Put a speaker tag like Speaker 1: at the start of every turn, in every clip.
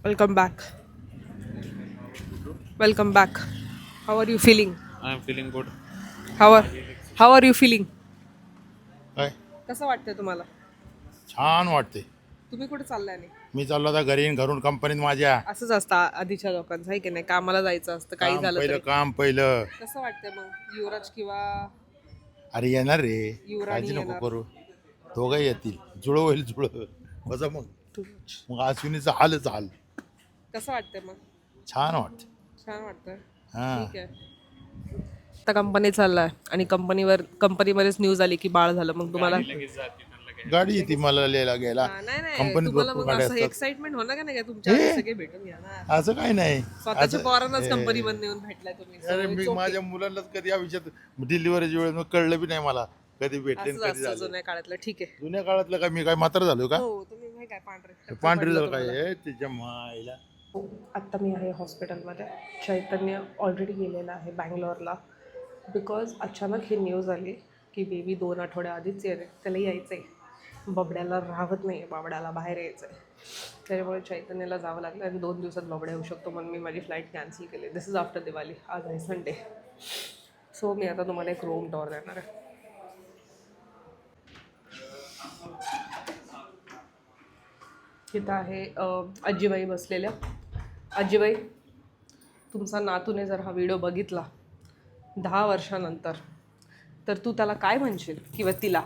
Speaker 1: Welcome back. Welcome back. How are you feeling?
Speaker 2: I am feeling good.
Speaker 1: How are How are you feeling?
Speaker 3: काय
Speaker 1: कसं वाटतंय तुम्हाला?
Speaker 3: छान वाटते.
Speaker 1: तुम्ही कुठे चाललाय नाही?
Speaker 3: मी चाललो आता घरी घरून कंपनीत माझ्या.
Speaker 1: असंच असतं आधीच्या लोकांचं आहे की नाही, कामाला जायचं असतं काही
Speaker 3: काम
Speaker 1: झालं
Speaker 3: पहिलं
Speaker 1: तरी.
Speaker 3: काम पहिलं.
Speaker 1: कसं वाटतंय मग युवराज किंवा
Speaker 3: अरे येणार रे,
Speaker 1: युवराणी
Speaker 3: काळजी नको
Speaker 1: येणार?
Speaker 3: करू. दोघं येतील, जुळं होईल जुळं. कसं मग मग अश्विनीचा हालच हाल.
Speaker 1: कसं वाटतंय मग?
Speaker 3: छान वाटते.
Speaker 1: छान वाटतंय.
Speaker 3: हा
Speaker 1: ठीक आहे. आता कंपनी चाललाय आणि कंपनीमध्येच न्यूज आली की बाळ झालं. मग तुम्हाला
Speaker 3: गाडी येते मला लिहायला घ्यायला.
Speaker 1: नाही नाही,
Speaker 3: कंपनीत
Speaker 1: तुम्हाला
Speaker 3: भरपूर
Speaker 1: मग
Speaker 3: गाड्या
Speaker 1: असं
Speaker 3: असतात.
Speaker 1: एक्साइटमेंट होणार का नाही का तुमच्या आधी सगळे भेटून घ्या ना.
Speaker 3: असं काही नाही.
Speaker 1: स्वतःच्या
Speaker 3: असं-
Speaker 1: पोरांनाच कंपनीमध्ये येऊन भेटलाय तुम्ही.
Speaker 3: अरे
Speaker 1: So
Speaker 3: मी
Speaker 1: it's okay.
Speaker 3: माझ्या मुलांनाच कधी या विषयात डिलिव्हरीच्या वेळेस मग कळलं बी नाही मला कधी भेटले
Speaker 1: असंच
Speaker 3: कधी
Speaker 1: असतं
Speaker 3: झालं.
Speaker 1: जुन्या काळातलं. ठीक आहे.
Speaker 3: जुन्या काळातलं काय मी काय म्हातार झालो का?
Speaker 1: हो, तुम्ही नाही काय पांढरे
Speaker 3: पांढरी
Speaker 1: पडलं
Speaker 3: झालं काय
Speaker 1: तुम्हाला.
Speaker 3: आहे तिच्या माईला.
Speaker 1: आत्ता मी आहे हॉस्पिटलमध्ये. चैतन्य ऑलरेडी गेलेला आहे बँगलोरला. बिकॉज अचानक ही न्यूज आली की बेबी 2 आठवड्या आधीच त्याला यायचं आहे. बबड्याला राहत नाही, बाबड्याला बाहेर यायचं आहे. त्याच्यामुळे चैतन्याला जावं लागलं आणि 2 दिवसात बबड्या येऊ शकतो म्हणून मी माझी फ्लाईट कॅन्सल केली. दिस इज आफ्टर दिवाळी. आज आहे संडे. सो मी आता तुम्हाला एक रूम टॉर देणार आहे. इथं आहे आजीबाई बसलेल्या. आजीबाई, तुमचा नातूने जर हा व्हिडिओ बघितला 10 वर्षानंतर तर तू त्याला काय म्हणशील किंवा तिला?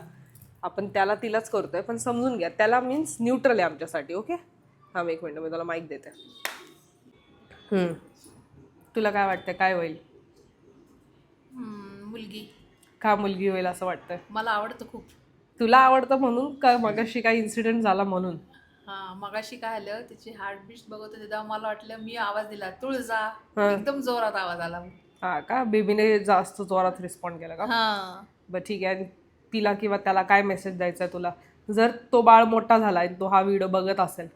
Speaker 1: आपण त्याला तिलाच करतोय पण समजून घ्या, त्याला मीन्स न्यूट्रल आहे आमच्यासाठी. ओके, हां एक मिनटं मी तुला माईक देते. तुला काय वाटतं काय होईल?
Speaker 4: मुलगी.
Speaker 1: का मुलगी होईल असं वाटतंय?
Speaker 4: मला आवडतं खूप.
Speaker 1: तुला आवडतं म्हणून का मगाशी काही इन्सिडेंट झाला म्हणून?
Speaker 4: हा, मगाशी काय आलं, तिची हार्टबीट बघत होते तेव्हा मला वाटलं, मी आवाज दिला तुळजा,
Speaker 1: हा.
Speaker 4: एकदम जोरात आवाज आला.
Speaker 1: हा का, बेबीने जास्त जोरात रिस्पॉन्ड केला का?
Speaker 4: हा,
Speaker 1: बरं ठीक आहे. तिला किंवा त्याला काय मेसेज द्यायचा आहे तुला? जर तो बाळ मोठा झाला आणि तो हा व्हिडिओ बघत असेल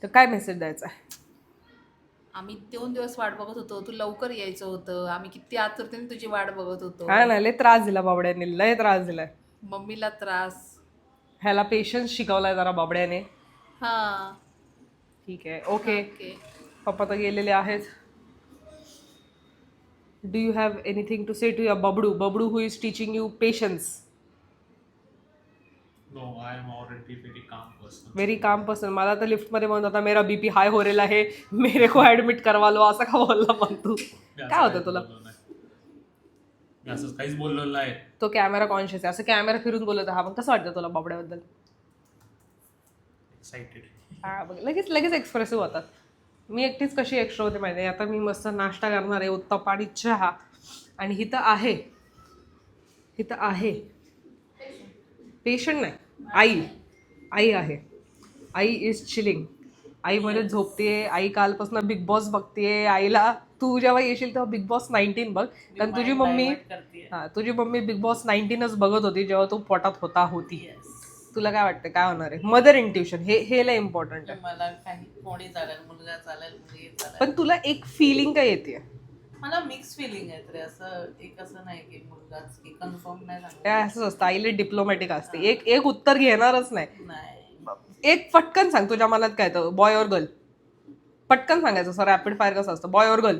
Speaker 1: तर काय मेसेज द्यायचा आहे?
Speaker 4: आम्ही 2 दिवस वाट बघत होतो, तू लवकर यायचं होतं, आम्ही किती आतुरतेने तुझी वाट बघत होतो.
Speaker 1: काय नाही, लय त्रास दिला बाबड्याने, लय त्रास दिलाय.
Speaker 4: मम्मीला त्रास.
Speaker 1: ह्याला पेशन्स शिकवलाय जरा बाबड्याने.
Speaker 4: हा,
Speaker 1: ठीक आहे. Okay,
Speaker 4: okay.
Speaker 1: पप्पा तर गेलेले आहेत. Do you have anything to say to your बबडू who is teaching you patience?
Speaker 2: No, I am already very calm person.
Speaker 1: Very calm person. मला तर लिफ्टमध्ये म्हणत होता मेरा बीपी हाय हो रेला है, मेरे को ऍडमिट करवा लो, असं का बोलला मग तू? काय होतं तुला?
Speaker 2: मी असं काहीच बोललो नाही.
Speaker 1: तो कॅमेरा कॉन्शियस आहे, असं कॅमेरा फिरून बोलत हा. मग कसं वाटतं तुला बाबड्याबद्दल?
Speaker 2: एक्साइटेड.
Speaker 1: हा बघ, लगेच लगेच एक्सप्रेसिव्ह होतात. मी एकटीच कशी एक्स्ट्रा होते माहिती आहे? आता मी मस्त नाश्ता करणार आहे, उत्तप्पा आणि चहा. आणि हिथं आहे पेशंट नाही, आई आहे. I is chilling. आई मध्ये झोपतेय. आई कालपासून बिग बॉस बघतेय. आईला तू जेव्हा येशील तेव्हा बिग बॉस 19 बघ, कारण तुझी मम्मी बिग बॉस 19च बघत होती जेव्हा तू पोटात होती. तुला काय वाटतं काय होणार आहे? मदर इंट्युशन हे लय इम्पॉर्टंट आहे.
Speaker 4: मला काही कोणी चालेल, मुलगा चालेल, मुलगी चालेल.
Speaker 1: पण तुला एक फिलिंग काय येते?
Speaker 4: मला मिक्स फिलिंग आहे रे. असं एक असं नाही की मुलगाच की कन्फर्म नाही सांगत.
Speaker 1: काय असंच असतं, आईला डिप्लोमॅटिक असते. एक उत्तर घेणारच नाही.
Speaker 4: नाही,
Speaker 1: एक पटकन सांग तुझ्या मनात काय तर, बॉय और गर्ल. पटकन सांगायचं. सर रॅपिड फायर कसं असतं, बॉय और गर्ल?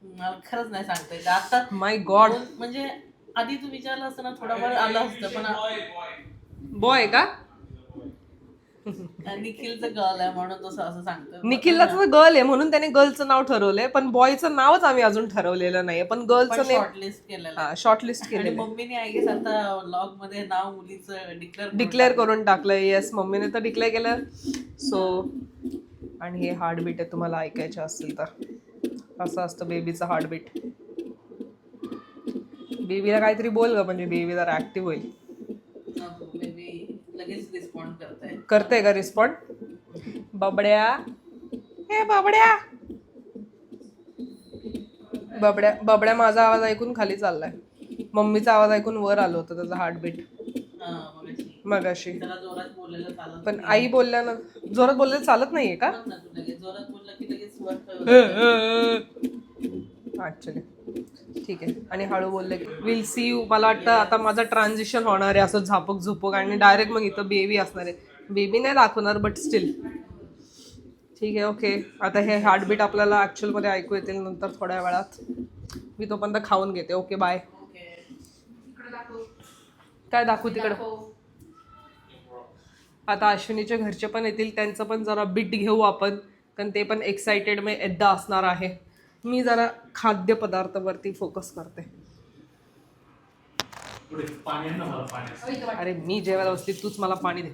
Speaker 4: मला खरंच नाही सांगता येत आता.
Speaker 1: माय गॉड,
Speaker 4: म्हणजे आधी तू विचारलं असतं ना, थोडाफार आलं असतं, पण
Speaker 1: बॉय का?
Speaker 4: निखिलचं गर्ल आहे म्हणून तो असं सांगतो.
Speaker 1: निखिलला तर गर्ल आहे म्हणून त्याने गर्लचं नाव ठरवलंय, पण बॉयचं नावच आम्ही अजून ठरवलेलं नाहीये. पण गर्लचं नेम
Speaker 4: शॉर्टलिस्ट केलेलं.
Speaker 1: शॉर्टलिस्ट
Speaker 4: आणि
Speaker 1: केलेलं,
Speaker 4: मम्मीने आय गेस आता लॉग मध्ये नाव मुलीचं
Speaker 1: डिक्लेअर करून टाकलं. येस, मम्मीने तर डिक्लेअर केलं. सो आणि हे हार्टबीट आहे, तुम्हाला ऐकायचं असेल तर असं असतं बेबीचं हार्टबीट. बेबीला काहीतरी बोल ग, म्हणजे बेबी जरा ऍक्टिव्ह होईल.
Speaker 4: बेबी लगेच रिस्पॉन्ड करताय.
Speaker 1: करते का रिस्पॉन्ड? बबड्या, हे बबड्या बबड्या माझा आवाज ऐकून खाली चाललाय. मम्मीचा आवाज ऐकून वर आलो होतं त्याचा हार्टबीट मगाशी.
Speaker 4: त्याला जोरात बोलायला चालत
Speaker 1: पण आई बोलल्यानं जोरात बोललेलं चालत नाहीये का?
Speaker 4: ना, तू लगेच जोरात बोलला की लगेच वर.
Speaker 1: ऍक्च्युली ठीक आहे. आणि हळू बोलले की विल सी यू. मला वाटतं आता माझं ट्रान्झिशन होणार आहे असं झापक आणि डायरेक्ट मग इथं बेबी असणार आहे. बेबी नाही दाखवणार बट स्टील ठीक आहे ओके. आता हे हार्टबीट आपल्याला ॲक्च्युअलमध्ये ऐकू येतील नंतर थोड्या वेळात. मी तोपर्यंत खाऊन घेते. Okay bye. काय दाखवू तिकडं? आता अश्विनीच्या घरचे पण येतील, त्यांचं पण जरा बीट घेऊ आपण, कारण ते पण एक्सायटेड मी एकदा असणार आहे. मी जरा खाद्यपदार्थावरती फोकस करते.
Speaker 2: पाणी आहे ना मला पाणी.
Speaker 1: अरे मी जेवायला बसली तूच मला पाणी दे.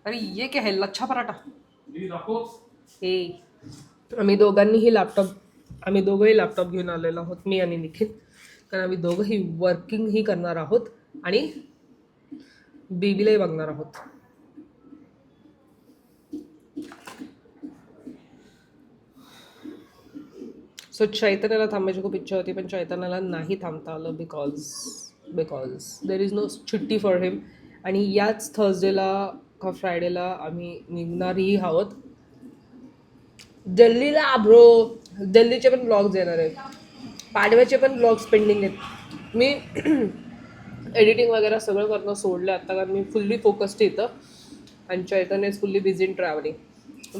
Speaker 1: अरे ये क्या है लच्छा पराठा. हे आम्ही दोघंही लॅपटॉप घेऊन आलेलो आहोत, मी आणि निखिल, कारण आम्ही दोघंही वर्किंगही करणार आहोत आणि बेबीलाही बघणार आहोत. सो चैतन्याला थांबायची खूप इच्छा होती, पण चैतन्याला नाही थांबता आलं बिकॉज देर इज नो छुट्टी फॉर हिम. आणि याच थर्सडेला का फ्रायडेला आम्ही निघणारही आहोत दिल्लीला. ब्रो दिल्लीचे पण ब्लॉग्स येणार आहेत, पाडव्याचे पण ब्लॉग्स पेंडिंग आहेत. मी एडिटिंग वगैरे सगळं करणं सोडलं आता, कारण मी फुल्ली फोकस्ड इथं आणि Chaitanya is fully busy in travelling.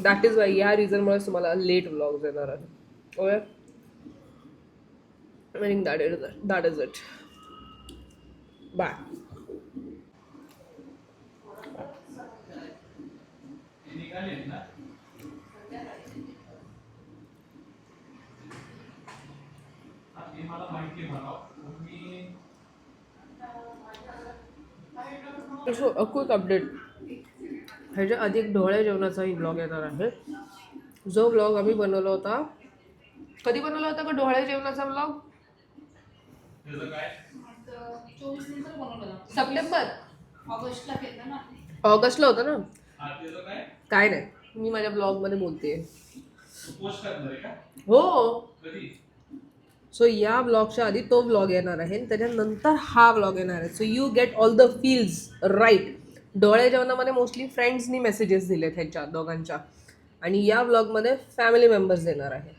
Speaker 1: That is why या रिझनमुळेच तुम्हाला लेट ब्लॉग्स येणार आहे. Okay I think that is it. Bye. So a quick update. ह्याच्या आधी एक ढोळे जेवणाचाही ब्लॉग येणार आहे. जो ब्लॉग आम्ही बनवला होता, कधी बनवला होता का ढोळे जेवणाचा ब्लॉग? सप्टेंबर ऑगस्टला होता ना. काय नाही, मी माझ्या ब्लॉग मध्ये बोलते हो. सो या ब्लॉगच्या आधी तो ब्लॉग येणार आहे, त्याच्यानंतर हा ब्लॉग येणार आहे. So you get all the feels right. डोळे जेवणामध्ये मोस्टली फ्रेंड्सनी मेसेजेस दिलेत ह्याच्या दोघांच्या, आणि या ब्लॉगमध्ये फॅमिली मेंबर्स येणार आहे,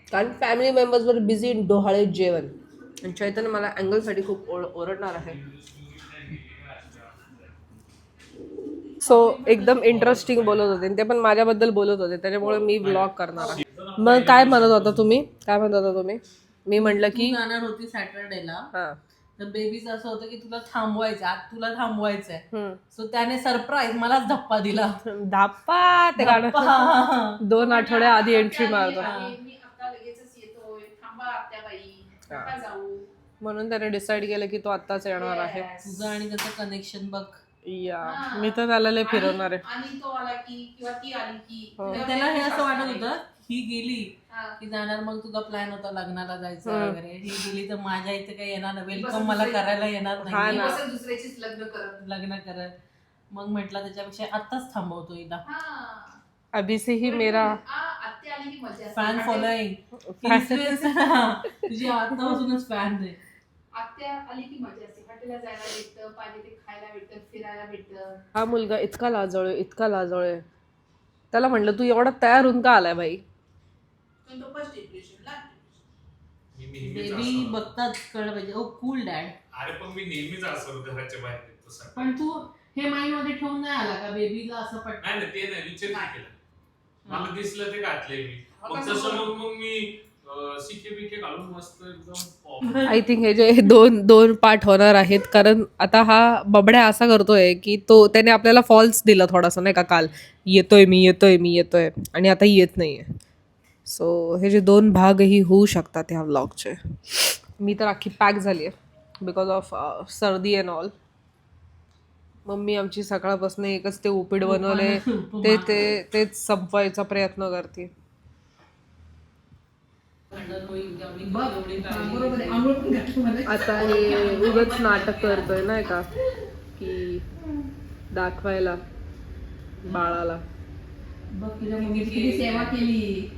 Speaker 1: कारण फॅमिली मेंबर्सवर बिझी डोहाळे जेवण. आणि चैतन्य मला अँगलसाठी खूप ओरडणार आहे. सो एकदम इंटरेस्टिंग बोलत होते, ते पण माझ्याबद्दल बोलत होते, त्याच्यामुळे मी ब्लॉग करणार आहे. मग काय म्हणत होता तुम्ही? मी म्हटलं की
Speaker 5: जाणार होती सॅटर्डेला,
Speaker 1: हां
Speaker 5: तर बेबीचं असं होतं की तुला थांबवायचं, आज तुला थांबवायचंय. सो त्याने सरप्राईज मलाच धप्पा दिला.
Speaker 1: धाप्पा ते गाणं 2 आठवड्या आधी एंट्री मारतो, म्हणून त्याने डिसाईड केलं की तो आत्ताच येणार आहे.
Speaker 5: तुझं आणि त्याचं कनेक्शन बघ.
Speaker 1: या मी तर त्याला लय फिरवणार आहे.
Speaker 4: आणि तो आला की किंवा ती आली की
Speaker 5: त्याला हे असं वाटत होतं ही गेली की जाणार, मग तुझा प्लॅन होता लग्नाला जायचं वगैरे, ही गेली तर माझ्या इथे काही येणार नाही, वेलकम मला करायला येणार नाही,
Speaker 4: दुसऱ्याचीच
Speaker 5: लग्न करत. मग म्हटलं त्याच्यापेक्षा आत्ताच थांबवतो हिला.
Speaker 1: अभी से ही मेरा
Speaker 5: फॅन फॉलोईंग तुझी आतापासूनच फॅन आहे.
Speaker 4: आत्या आली की मजा असते, हॉटेलला जायला भेटतं, पाहिजे ते खायला भेटतं, फिरायला भेटतं.
Speaker 1: हा मुलगा इतका लाजळोय. त्याला म्हटलं तू एवढा तयार होऊन का आलाय बाई?
Speaker 5: बेबी बघताच कळलं पाहिजे. ओ कूल डॅड.
Speaker 2: अरे पण मी नेहमीच असं घराच्या बाहेर निघतो सर.
Speaker 5: पण तू हे माइंड मध्ये ठेवून नाही आला का बेबीला असं पटकन?
Speaker 2: नाही ते नाही विचार नाही केला. मला दिसलं ते घातले मी. मग तसं मग मी शिके बिके घालून मस्त एकदम.
Speaker 1: आय थिंक हे जे दोन पार्ट होणार आहेत, कारण आता हा बबड्या असा करतोय की तो त्याने आपल्याला फॉल्स दिला थोडासा, नाही का, काल येतोय मी आणि आता येत नाहीये. सो हे जे 2 भागही होऊ शकतात ह्या व्लॉगचे. मी तर अख्खी पॅक झाली आहे बिकॉज ऑफ सर्दी अँड ऑल. मम्मी आमची सकाळपासून एकच ते उपीट बनवले, तेच संपवायचा प्रयत्न करते. आता हे उगाच नाटक करतोय नाही का, की दाखवायला बाळाला.
Speaker 5: बघ तुझ्या मम्मीची किती सेवा केली.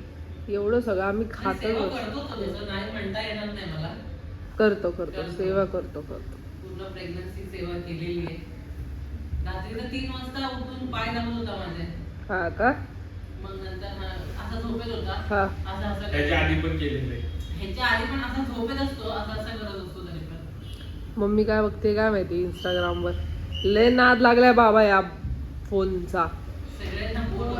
Speaker 1: एवढं सगळं आम्ही खातच
Speaker 5: नाही म्हणता येणार नाही मला.
Speaker 1: करतो सेवा करतो.
Speaker 5: पूर्ण प्रेग्नन्सी सेवा केलेली आहे. रात्री 3 वाजता उठून पाय दाबत होता माझे.
Speaker 1: हा का?
Speaker 5: मग नंतर असा झोपेत होता,
Speaker 1: हा.
Speaker 5: असं
Speaker 2: त्याच्या आधी पण केलेले.
Speaker 5: ह्याच्या आधी पण असा झोपेत असतो, असा करत असतो तरी पण.
Speaker 1: मम्मी काय बघते काय माहिती इंस्टाग्रामवर. लय नाद लागलाय बाबा या फोनचा.
Speaker 5: सगळे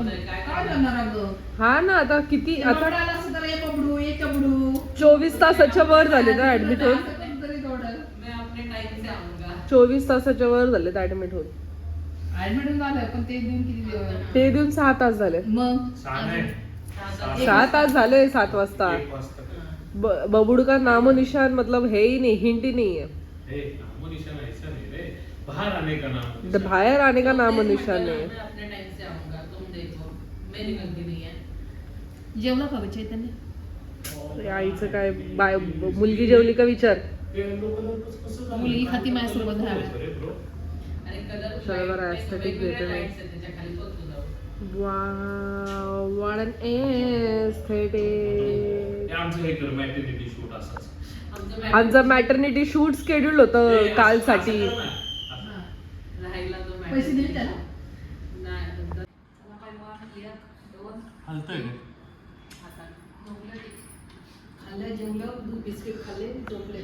Speaker 5: काय करणार अगं
Speaker 1: हा ना आता किती आता
Speaker 5: आता असं तर एक पकडू एक पकडू
Speaker 1: 24 तासाच्या वर झाले ना ऍडमिट होऊन.
Speaker 5: मैं अपने टाइम से आऊंगा
Speaker 1: 24 तासाच्या वर झाले ऍडमिट होऊन.
Speaker 5: ऍडमिट झालं पण ते देऊन किती दिवस
Speaker 1: ते देऊन 6 तास झाले.
Speaker 5: मग
Speaker 1: 6 तास झाले 7 वाजता.
Speaker 2: 1 वाजता
Speaker 1: बबुड़ का नामो निशान मतलब है ही नहीं, हिंट ही नहीं है.
Speaker 2: नामो निशान ऐसा नहीं रे, बाहर आने का नाम
Speaker 1: बाहेर आने का नामो निशान नहीं है.
Speaker 5: मैं अपने टाइम से आऊंगा तुम देखो मेरी गलती नहीं है. जेवला का बे चैतन्य?
Speaker 1: आईचं काय मुलगी जेवली का विचार.
Speaker 5: मुलगी खाती माझ्यासोबत राहायला.
Speaker 1: चला जरा aesthetic देते मी. Wow, what an aesthetic.
Speaker 2: आमचं हे कर मॅटर्निटी शूट असंच.
Speaker 1: आमचं मॅटर्निटी शूट स्केड्यूल होतं कालसाठी.
Speaker 5: पैसे दिले त्याला?
Speaker 2: हलतंय
Speaker 5: खाल्लं जेवलं दूध बिस्किट खाल्ले झोपले.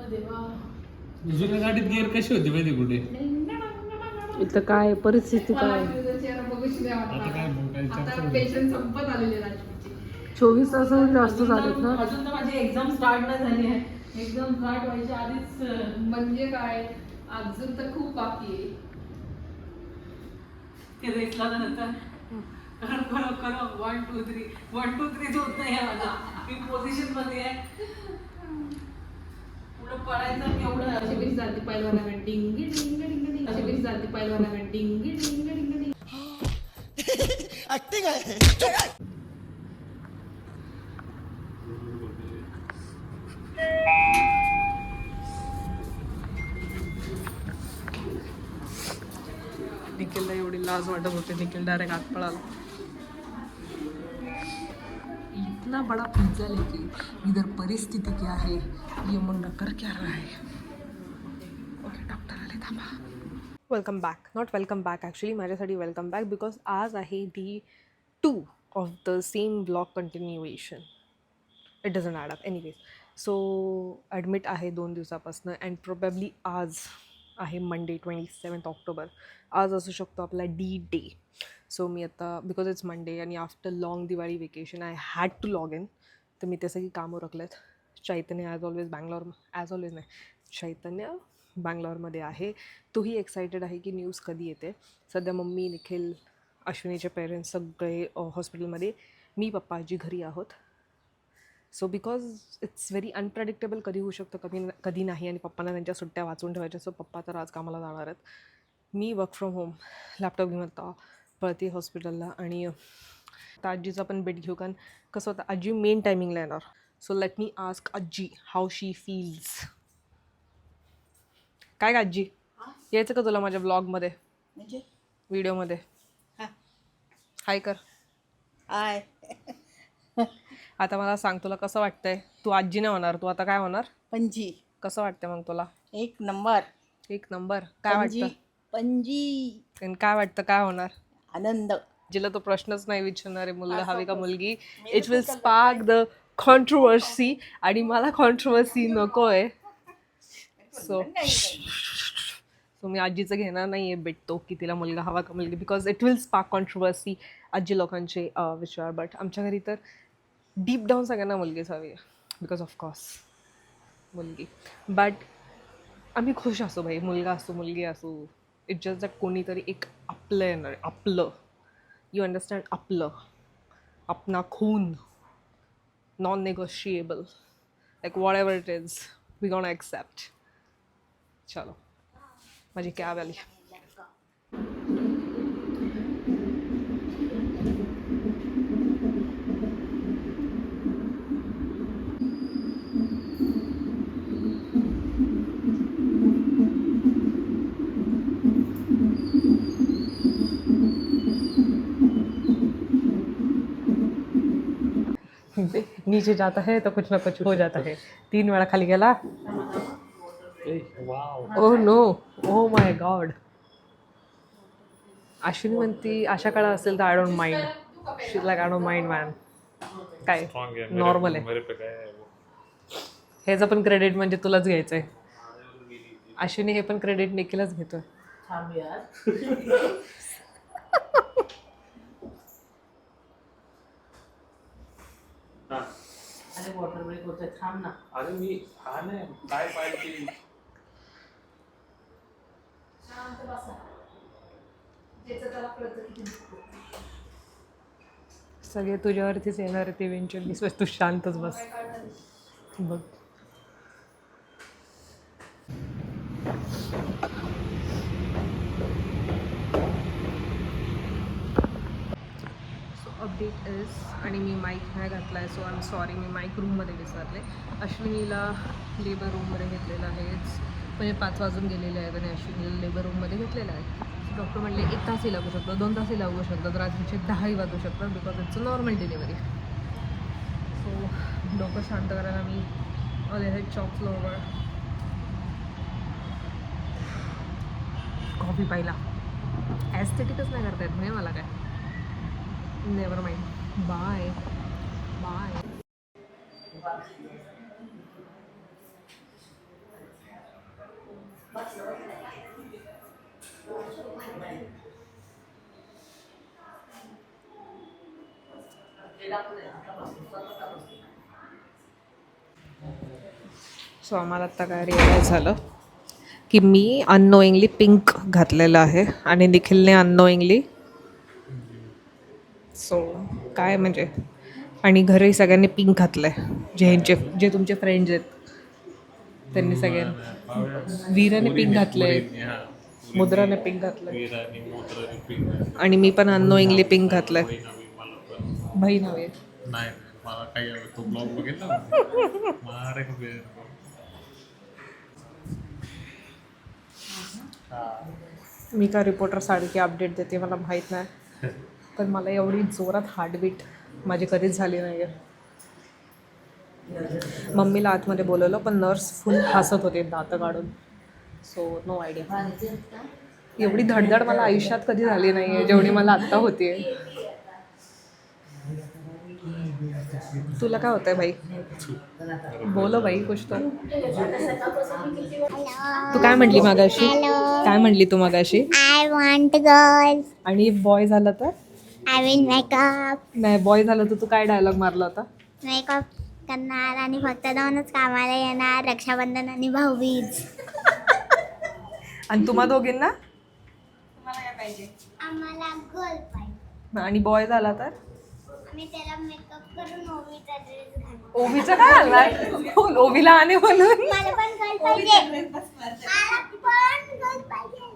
Speaker 5: देवा
Speaker 2: जुन्या गाडीत गिअर कशी होती माहिती कुठे?
Speaker 1: इथं काय परिस्थिती काय.
Speaker 5: चेहरा बघूशी नाही
Speaker 2: आता
Speaker 5: वाटला.
Speaker 2: काय मग काय
Speaker 5: आता
Speaker 2: चर्चा
Speaker 5: पेशंट संपत आलेले राजपूतचे.
Speaker 1: 24 तासाहून जास्त झालेत ना.
Speaker 5: अजून तर माझी एक्झाम स्टार्ट नाही झाली आहे. एक्झाम स्टार्ट व्हायच्या आधीच म्हणजे काय अजून तर खूप बाकी आहे. ते रेसला नंतर करो 1 2 3 1 2 3 होत नाही आहे माझा. मी पोझिशन मध्ये आहे. पुढे पळायचं केवढं अशी कशी जाते पहिलवाना डिंग डिंग डिंग डिंग अशी कशी जाते पहिलवाना डिंग डिंग डिंग डिंग.
Speaker 1: निखिलला एवढी लाज वाटत होते. निखिल डायरेक्ट आत पळाला. इतना बड़ा पिज्जा लेके इधर परिस्थिती क्या है ये मुंडा कर क्या रहा है. ओके डॉक्टर आले थांबा. Welcome back. Not welcome back actually माझ्यासाठी वेलकम बॅक बिकॉज आज आहे Day 2 of the same blog continuation. It doesn't add up anyways. So admit आहे 2 दिवसापासून अँड प्रोबॅबली आज आहे मंडे 27 ऑक्टोबर. आज असू शकतो आपला D-Day. सो मी आता बिकॉज इट्स मंडे आणि after long Diwali vacation I had to log in. तर मी ते सगळी कामं रखलेत. चैतन्य ॲज ऑलवेज नाही चैतन्य बँगलोरमध्ये आहे. तोही एक्सायटेड आहे की न्यूज कधी येते. सध्या मम्मी निखिल अश्विनीचे पेरेंट्स सगळे हॉस्पिटलमध्ये. मी पप्पा आजी घरी आहोत. So because it's very unpredictable कधी होऊ शकतं कधी नाही. आणि पप्पांना त्यांच्या सुट्ट्या वाचून ठेवायच्या. सो पप्पा तर आज कामाला जाणार आहेत. मी वर्क फ्रॉम होम लॅपटॉप घेऊन आता पळते हॉस्पिटलला. आणि आता आजीचा पण बेट घेऊ कारण कसं होतं आजी मेन टायमिंगला येणार. सो लेट मी आस्क आजी हाऊ शी फील्स. काय का आजी यायचं का तुला माझ्या ब्लॉगमध्ये
Speaker 6: म्हणजे
Speaker 1: व्हिडिओमध्ये. हाय कर.
Speaker 6: हाय.
Speaker 1: आता मला सांग तुला कसं वाटतंय. तू आजी नाही होणार तू आता काय होणार.
Speaker 6: पणजी
Speaker 1: कसं वाटतंय मग तुला.
Speaker 6: 1 नंबर.
Speaker 1: 1 नंबर. काय
Speaker 6: पणजी
Speaker 1: वाटतं
Speaker 6: पणजी
Speaker 1: आणि काय वाटतं काय होणार.
Speaker 6: आनंद.
Speaker 1: जिला तो प्रश्नच नाही विचारणार आहे मुलगा हवी का मुलगी. It will spark the controversy आणि मला कॉन्ट्रोवर्सी नको आहे. सो मी आजीचं घेणार नाही आहे भेटतो की तिला मुलगा हवा का मुलगी because it will spark controversy आजी लोकांचे विचार. बट आमच्या घरी तर डीप डाऊन सगळ्यांना मुलगीच हवी आहे बिकॉज ऑफकोर्स मुलगी. बट आम्ही खुश असू भाई मुलगा असो मुलगी असो. इट जस्ट दॅट कोणीतरी एक आपलं येणार आपलं. You understand. आपलं अपना खून non negotiable like whatever it is we gonna accept. चलो माझी कॅब आली. नीचे जाता है तो कुछ ना कुछ हो जाता है. 3 वेळा खाली गेला. Oh no. Oh my god. Ashwini म्हणती अशा काळा असेल तर I don't mind. She like I don't mind man. काय नॉर्मल आहे. ह्याचं पण क्रेडिट म्हणजे तुलाच घ्यायचं आहे. अश्विनी हे पण क्रेडिट निखिलच घेतोय.
Speaker 5: थांब यार. थांब ना.
Speaker 2: अरे मी हा नाही काय पाहिजे
Speaker 4: शांत बसा. ज्याचं त्याला कळतं किती दुखतं.
Speaker 1: सगळे तुझ्यावरतीच येणार आहे ते इव्हेंच्युअली. तू शांतच बस.
Speaker 4: काय काढणार नाही.
Speaker 1: बघ सो अपडेट इज, आणि मी माईक नाही घातला आहे सो आय एम सॉरी, मी माईक रूममध्ये विसरले. अश्विनीला लेबर रूममध्ये घेतलेलं आहेच, म्हणजे 5 वाजून गेलेले आहेत आणि अश्विनीला लेबर रूममध्ये घेतलेलं आहे. डॉक्टर म्हणले 1 तासही लागू शकतो, 2 तासही लागू शकतात, रात्रीचे 10ही वाजू शकतात because it's a normal delivery. So डोकं शांत करायला मी आले आहेत चॉक फ्लोअरवर कॉफी पाहिला. ॲस्थेटिकच नाही करता येत नाही मला काय. Never mind. Bye bye. So आम्हाला आत्ता काय रिअलाईज झालं की मी अननोईंगली पिंक घातलेलं आहे आणि निखिलने अननोईंगली. सो काय म्हणजे, आणि घरी सगळ्यांनी पिंक घातलं आहे, जे तुमचे फ्रेंड्स आहेत त्यांनी सगळ्यांनी. वीराने पिंक घातलं आहे, मुद्राने पिंक घातलं आहे, आणि मी पण अननोईंगली पिंक घातलं आहे. बहीण हवे
Speaker 2: नाही मला काही तो ब्लॉग बघितला
Speaker 1: मी का रिपोर्टर सारखी अपडेट देते मला माहीत नाही, पण मला एवढी जोरात हार्टबीट माझी कधीच झाली नाही आहे. मम्मीला आतमध्ये बोलवलं पण नर्स फुल हसत होते दातं काढून. So no idea. एवढी धडधड मला आयुष्यात कधी झाली नाही आहे जेवढी मला आत्ता होती आहे. तुला काय होतंय भाई? बोलो भाई कुछ तो. तू काय म्हटली मागाशी? काय म्हटली तू मागाशी?
Speaker 7: I want girls.
Speaker 1: आणि बॉय झालं तर?
Speaker 7: I will make up.
Speaker 1: नाही, बॉय झालं तर तू काय डायलॉग मारला होता?
Speaker 7: मेकअप करणार आणि फक्त 2च कामाला येणार, रक्षाबंधन आणि भाऊबीज.
Speaker 1: आणि तुम्हा दोघींना?
Speaker 7: तुम्हाला काय पाहिजे? आम्हाला गर्ल पाहिजे.
Speaker 1: आणि बॉय झाला तर?
Speaker 7: आम्ही त्याला मेकअप करून ओवीचा ड्रेस घालू.
Speaker 1: ओवीचं काय घालणार? ओवीला आणे म्हणून.
Speaker 7: मला पण गर्ल पाहिजे. मला पण गर्ल पाहिजे.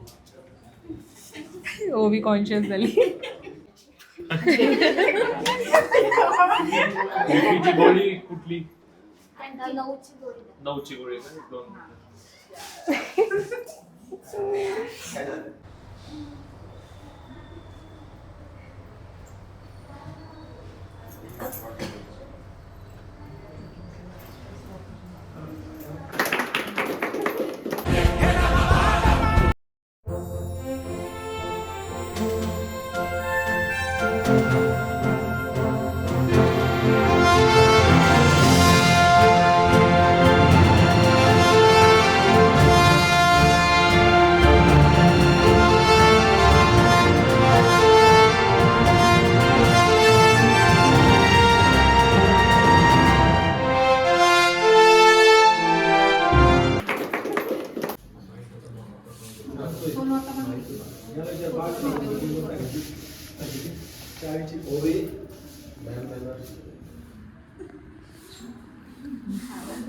Speaker 1: ओवी कॉन्शियस झाली.
Speaker 2: कॉफीची गोळी कुठली? 9ची गोळी का? 2.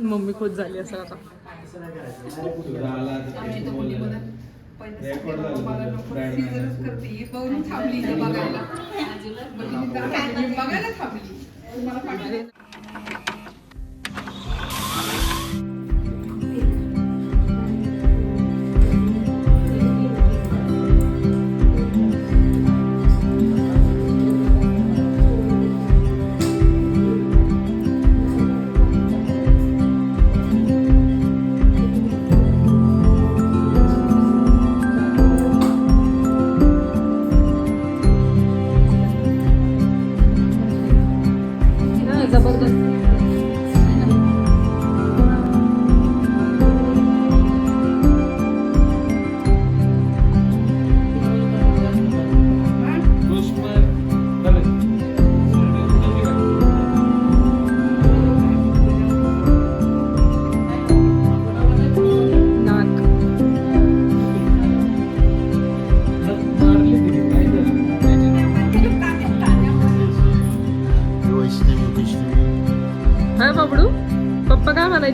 Speaker 1: मम्मी खुश झाली असं आता.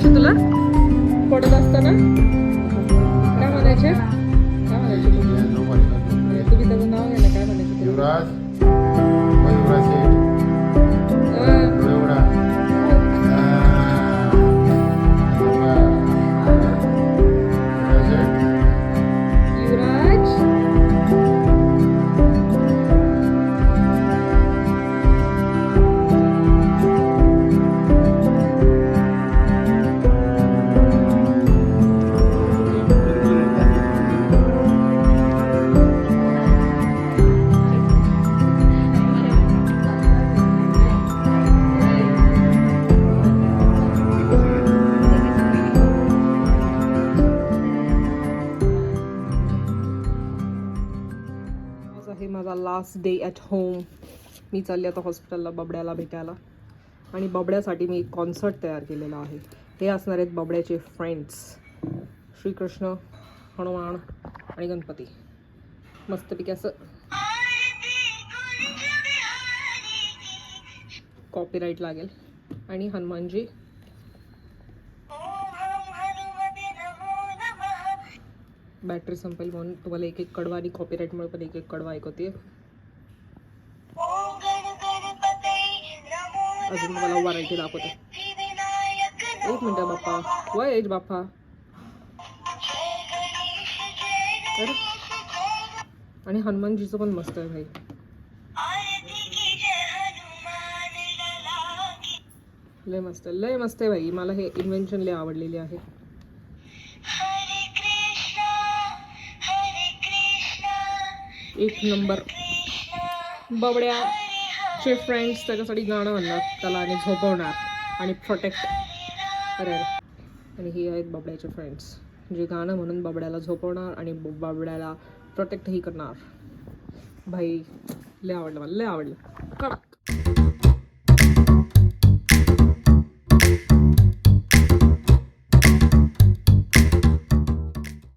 Speaker 1: म्हणायचे तुला पडत असताना? काय म्हणायचे? काय म्हणायचे तुम्ही त्याचं नाव घ्या ना, काय म्हणायचे तुम्ही?
Speaker 3: युवराज युवराज शेठ डोळे उघडा. युवराज शेठ.
Speaker 1: युवराज आज आहे माझा लास्ट डे ॲट होम. मी चालले आता हॉस्पिटलला बबड्याला भेटायला आणि बबड्यासाठी मी एक कॉन्सर्ट तयार केलेला आहे. हे असणार आहेत बबड्याचे फ्रेंड्स श्रीकृष्ण, हनुमान आणि गणपती. मस्तपैकी असं कॉपीराईट लागेल आणि हनुमानजी बॅटरी संपेल म्हणून तुम्हाला एक एक कडवा आणि कॉपीराईटमुळे पण एक एक कडवा ऐकवते. अजून तुम्हाला व्हरायटी दाखवते. एक मिनटं बाप्पा, वय बाप्पा. अरे आणि हनुमानजीचं पण मस्त आहे भाई. लय मस्त आहे भाई. मला हे इन्व्हेन्शन लय आवडलेली आहे. एक नंबर. बबड्याचे फ्रेंड्स त्याच्यासाठी गाणं म्हणणार त्याला आणि झोपवणार आणि प्रोटेक्ट. अरे आणि हे आहेत बबड्याचे फ्रेंड्स जे गाणं म्हणून बबड्याला झोपवणार आणि बबड्याला प्रोटेक्टही करणार. भाई लय आवडलं, मला लय आवडलं.